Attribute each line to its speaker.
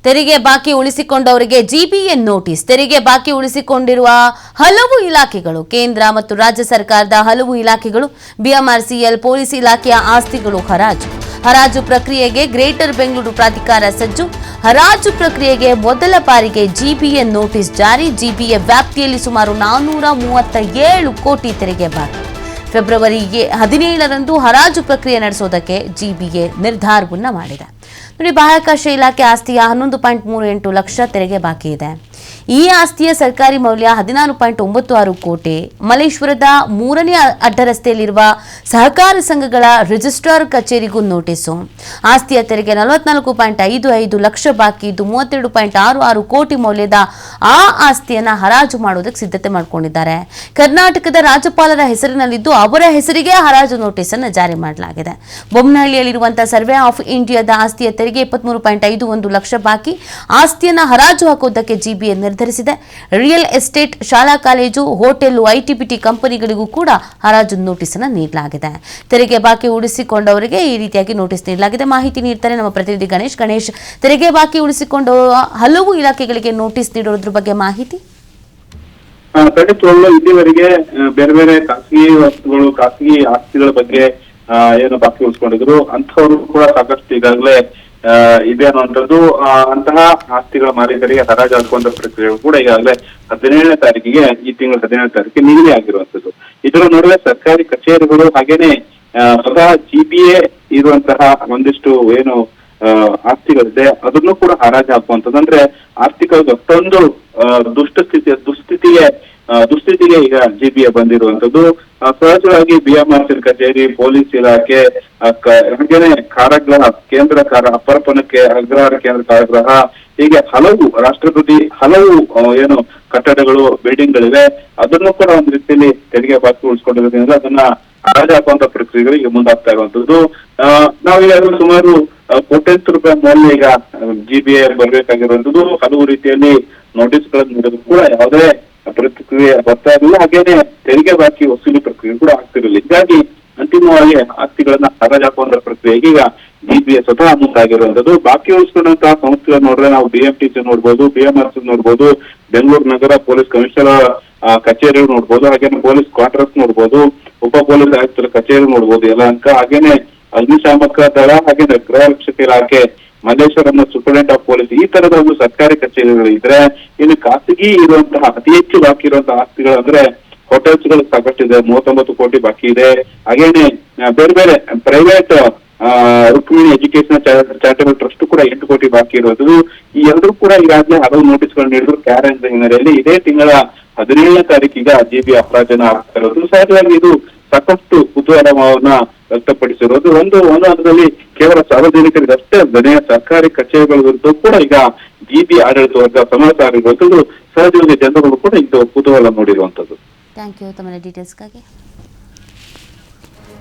Speaker 1: ತೆರಿಗೆ ಬಾಕಿ ಉಳಿಸಿಕೊಂಡವರಿಗೆ GBA notice. ತೆರಿಗೆ ಬಾಕಿ ಉಳಿಸಿಕೊಂಡಿರುವ ಹಲವು ಇಲಾಖೆಗಳು, ಕೇಂದ್ರ ಮತ್ತು ರಾಜ್ಯ ಸರ್ಕಾರದ ಹಲವು ಇಲಾಖೆಗಳು, ಬಿಎಂಆರ್ಸಿಎಲ್, ಪೊಲೀಸ್ ಇಲಾಖೆಯ ಆಸ್ತಿಗಳು ಹರಾಜು ಪ್ರಕ್ರಿಯೆಗೆ ಗ್ರೇಟರ್ ಬೆಂಗಳೂರು ಪ್ರಾಧಿಕಾರ ಸಜ್ಜು. ಹರಾಜು ಪ್ರಕ್ರಿಯೆಗೆ ಮೊದಲ ಬಾರಿಗೆ ಜಿಬಿಎ ನೋಟಿಸ್ ಜಾರಿ. ಜಿಬಿಎ ವ್ಯಾಪ್ತಿಯಲ್ಲಿ ಸುಮಾರು 437 ಕೋಟಿ ತೆರಿಗೆ ಬಾಕಿ. ಫೆಬ್ರವರಿ 17ರಂದು ಹರಾಜು ಪ್ರಕ್ರಿಯೆ ನಡೆಸೋದಕ್ಕೆ ಜಿಬಿಎ ನಿರ್ಧಾರವನ್ನ ಮಾಡಿದೆ. ನೋಡಿ, ಬಾಹ್ಯಾಕಾಶ ಇಲಾಖೆ ಆಸ್ತಿಯ 11.38 ಲಕ್ಷ ತೆರಿಗೆ ಬಾಕಿ ಇದೆ. ಈ ಆಸ್ತಿಯ ಸರ್ಕಾರಿ ಮೌಲ್ಯ 16.96 ಕೋಟಿ. ಮಲ್ಲೇಶ್ವರದ 3ನೇ ಅಡ್ಡರಸ್ತೆಯಲ್ಲಿರುವ ಸಹಕಾರ ಸಂಘಗಳ ರಿಜಿಸ್ಟ್ರಾರ್ ಕಚೇರಿಗೂ ನೋಟಿಸು. ಆಸ್ತಿಯ ತೆರಿಗೆ 44.55 ಲಕ್ಷ ಬಾಕಿ ಇದ್ದು 32.66 ಕೋಟಿ ಮೌಲ್ಯದ ಆ ಆಸ್ತಿಯನ್ನ ಹರಾಜು ಮಾಡೋದಕ್ಕೆ ಸಿದ್ಧತೆ ಮಾಡಿಕೊಂಡಿದ್ದಾರೆ. ಕರ್ನಾಟಕದ ರಾಜ್ಯಪಾಲರ ಹೆಸರಿನಲ್ಲಿದ್ದು ಅವರ ಹೆಸರಿಗೆ ಹರಾಜು ನೋಟಿಸ್ ಅನ್ನು ಜಾರಿ ಮಾಡಲಾಗಿದೆ. ಬೊಮ್ಮನಹಳ್ಳಿಯಲ್ಲಿರುವಂತಹ ಸರ್ವೆ ಆಫ್ ಇಂಡಿಯಾದ ಆಸ್ತಿಯ ತೆರಿಗೆ 23.51 ಲಕ್ಷ ಬಾಕಿ. ಆಸ್ತಿಯನ್ನ ಹರಾಜು ಹಾಕೋದಕ್ಕೆ ಜಿಬಿಎ ನಿರ್ಧರಿಸಿದೆ. ರಿಯಲ್ ಎಸ್ಟೇಟ್, ಶಾಲಾ ಕಾಲೇಜು, ಹೋಟೆಲ್, ಐಟಿಬಿಟಿ ಕಂಪನಿಗಳಿಗೂ ಕೂಡ ಹರಾಜು ನೋಟಿಸ್ ಅನ್ನು ನೀಡಲಾಗಿದೆ. ತೆರಿಗೆ ಬಾಕಿ ಉಳಿಸಿಕೊಂಡವರಿಗೆ ಈ ರೀತಿಯಾಗಿ ನೋಟಿಸ್ ನೀಡಲಾಗಿದೆ. ಮಾಹಿತಿ ನೀಡ್ತಾರೆ ನಮ್ಮ ಪ್ರತಿನಿಧಿ ಗಣೇಶ್, ತೆರಿಗೆ ಬಾಕಿ ಉಳಿಸಿಕೊಂಡು ಹಲವು ಇಲಾಖೆಗಳಿಗೆ ನೋಟಿಸ್ ನೀಡೋದ್ರ ಬಗ್ಗೆ ಮಾಹಿತಿ.
Speaker 2: ಇಲ್ಲಿವರೆಗೆ ಬೇರೆ ಬೇರೆ ಖಾಸಗಿ ವಸ್ತುಗಳು, ಖಾಸಗಿ ಆಸ್ತಿಗಳ ಬಗ್ಗೆ ಏನು ಬಾಕಿ ಉಳಿಸ್ಕೊಂಡಿದ್ರು ಅಂತವರು ಕೂಡ ಸಾಕಷ್ಟು ಈಗಾಗಲೇ ಇದೆ ಅನ್ನುವಂಥದ್ದು. ಅಂತಹ ಆಸ್ತಿಗಳ ಮಾಲೀಕರಿಗೆ ಹರಾಜು ಹಾಕುವಂತ ಪ್ರಕ್ರಿಯೆಗಳು ಕೂಡ ಈಗಾಗಲೇ 17ನೇ ತಾರೀಕಿಗೆ, ಈ ತಿಂಗಳ 17ನೇ ತಾರೀಕಿಗೆ ನಿಗದಿ ಆಗಿರುವಂತದ್ದು. ಇದರ ನಡುವೆ ಸರ್ಕಾರಿ ಕಚೇರಿಗಳು ಹಾಗೇನೆ ಸ್ವತಃ ಜಿಬಿಎ ಇರುವಂತಹ ಒಂದಿಷ್ಟು ಏನು ಆಸ್ತಿಗಳಿದೆ ಅದನ್ನು ಕೂಡ ಹರಾಜು ಹಾಕುವಂಥದ್ದು. ಅಂದ್ರೆ ಆರ್ಥಿಕವಾಗಿ ಅಷ್ಟೊಂದು ದುಸ್ಥಿತಿಗೆ ಈಗ ಜಿಬಿಎ ಬಂದಿರುವಂತದ್ದು. ಸಹಜವಾಗಿ ಬಿಎಂಆರ್ಸಿಎಲ್ ಕಚೇರಿ, ಪೊಲೀಸ್ ಇಲಾಖೆ, ಹಾಗೇನೆ ಕಾರಾಗೃಹ, ಕೇಂದ್ರ ಅಪರ ಅಗ್ರಹಾರ ಕೇಂದ್ರ ಕಾರಾಗೃಹ, ಹೀಗೆ ರಾಷ್ಟ್ರಪತಿ ಹಲವು ಏನು ಕಟ್ಟಡಗಳು, ಬಿಲ್ಡಿಂಗ್ ಗಳಿವೆ. ಅದನ್ನು ಕೂಡ ಒಂದು ರೀತಿಯಲ್ಲಿ ತೆರಿಗೆ ಬಾಕಿ ಉಳಿಸ್ಕೊಂಡಿರೋದ್ರಿಂದ ಅದನ್ನ ಹರಾಜು ಹಾಕುವಂತ ಪ್ರಕ್ರಿಯೆಗಳಿಗೆ ಮುಂದಾಗ್ತಾ ಇರುವಂತದ್ದು. ನಾವೀಗಾಗಲೂ ಸುಮಾರು ಕೋಟ್ಯಾಂತರ ರೂಪಾಯಿ ಮೌಲ್ಯ ಈಗ ಜಿಬಿಎ ಬರ್ಬೇಕಾಗಿರುವಂತದ್ದು. ಹಲವು ರೀತಿಯಲ್ಲಿ ನೋಟಿಸ್ಗಳನ್ನು ನೀಡೋದು ಕೂಡ ಯಾವುದೇ ಪ್ರಕ್ರಿಯೆ ಬರ್ತಾ ಇರಲಿಲ್ಲ. ಹಾಗೇನೆ ತೆರಿಗೆ ಬಾಕಿ ವಸೂಲಿ ಪ್ರಕ್ರಿಯೆ ಕೂಡ ಆಗ್ತಿರಲಿಲ್ಲ. ಹೀಗಾಗಿ ಅಂತಿಮವಾಗಿ ಆಸ್ತಿಗಳನ್ನ ಹರಾಜು ಹಾಕುವಂತ ಪ್ರಕ್ರಿಯೆಗೆ ಈಗ ಜಿಬಿಎ ಸ್ವತಃ ಮುಂದಾಗಿರುವಂತದ್ದು. ಬಾಕಿ ಉಳಿಸ್ಕೊಂಡಂತಹ ಸಂಸ್ಥೆಗಳು ನೋಡ್ರೆ ನಾವು ಬಿಎಂಟಿಸಿ ನೋಡ್ಬೋದು, ಬಿಎಂಆರ್ಸಿ ನೋಡ್ಬೋದು, ಬೆಂಗಳೂರು ನಗರ ಪೊಲೀಸ್ ಕಮಿಷನರ್ ಕಚೇರಿ ನೋಡ್ಬೋದು, ಹಾಗೇನೆ ಪೊಲೀಸ್ ಕ್ವಾರ್ಟರ್ಸ್ ನೋಡ್ಬೋದು, ಉಪ ಪೊಲೀಸ್ ಆಯುಕ್ತರ ಕಚೇರಿ ನೋಡ್ಬೋದು, ಯಲಹಂಕ, ಹಾಗೇನೆ ಅಗ್ನಿಶಾಮಕ ದಳ, ಹಾಗೇನೆ ಗೃಹ ರಕ್ಷಕ ಇಲಾಖೆ, ಮಲ್ಲೇಶ್ವರಂ ಸೂಪರಿಂಟೆಂಡೆಂಟ್ ಆಫ್ ಪೊಲೀಸ್, ಈ ತರದ ಒಂದು ಸರ್ಕಾರಿ ಕಚೇರಿಗಳು ಇದ್ರೆ. ಇನ್ನು ಖಾಸಗಿ ಇರುವಂತಹ ಅತಿ ಹೆಚ್ಚು ಬಾಕಿ ಇರುವಂತಹ ಆಸ್ತಿಗಳು ಅಂದ್ರೆ ಹೋಟೆಲ್ಸ್ಗಳು ಸಾಕಷ್ಟಿದೆ, 39 ಕೋಟಿ ಬಾಕಿ ಇದೆ. ಹಾಗೇನೆ ಬೇರೆ ಬೇರೆ private Rukmini education charitable trust ಕೂಡ 8 ಕೋಟಿ ಬಾಕಿ ಇರೋದು. ಈ ಎಲ್ಲರೂ ಕೂಡ ಈಗಾಗಲೇ ಹಲವು ನೋಟಿಸ್ಗಳು ನೀಡಿದ್ರು. ಕ್ಯಾರೆನ್ಸ್ ಹಿನ್ನೆಲೆಯಲ್ಲಿ ಇದೇ ತಿಂಗಳ 17ನೇ ತಾರೀಕಿಗೆ ಜಿಬಿಎ ಅಪರಾಧನ ಆಗ್ತಾ ಇರೋದು. ಸಹಜವಾಗಿ ಇದು ಸಾಕಷ್ಟು ಕುತೂಹಲವನ್ನ ವ್ಯಕ್ತಪಡಿಸಿರೋದು. ಒಂದು ಹಂತದಲ್ಲಿ ಕೇವಲ ಸಾರ್ವಜನಿಕರಿಗಷ್ಟೇ ಅಲ್ಲದೆ ಸರ್ಕಾರಿ ಕಚೇರಿಗಳ ವಿರುದ್ಧ ಕೂಡ ಈಗ ಜಿಬಿಎ ಆಡಳಿತ ವರ್ಗ ಸಮರಸಾರಿರುವಂತದ್ದು. ಸಹಜವಾಗಿ ಜನರು ಕೂಡ ಇದು ಕುತೂಹಲ ನೋಡಿರುವಂತದ್ದು.
Speaker 1: ಥ್ಯಾಂಕ್ ಯು ತಮ್ಮ ಡೀಟೇಲ್ಸ್ಗಾಗಿ.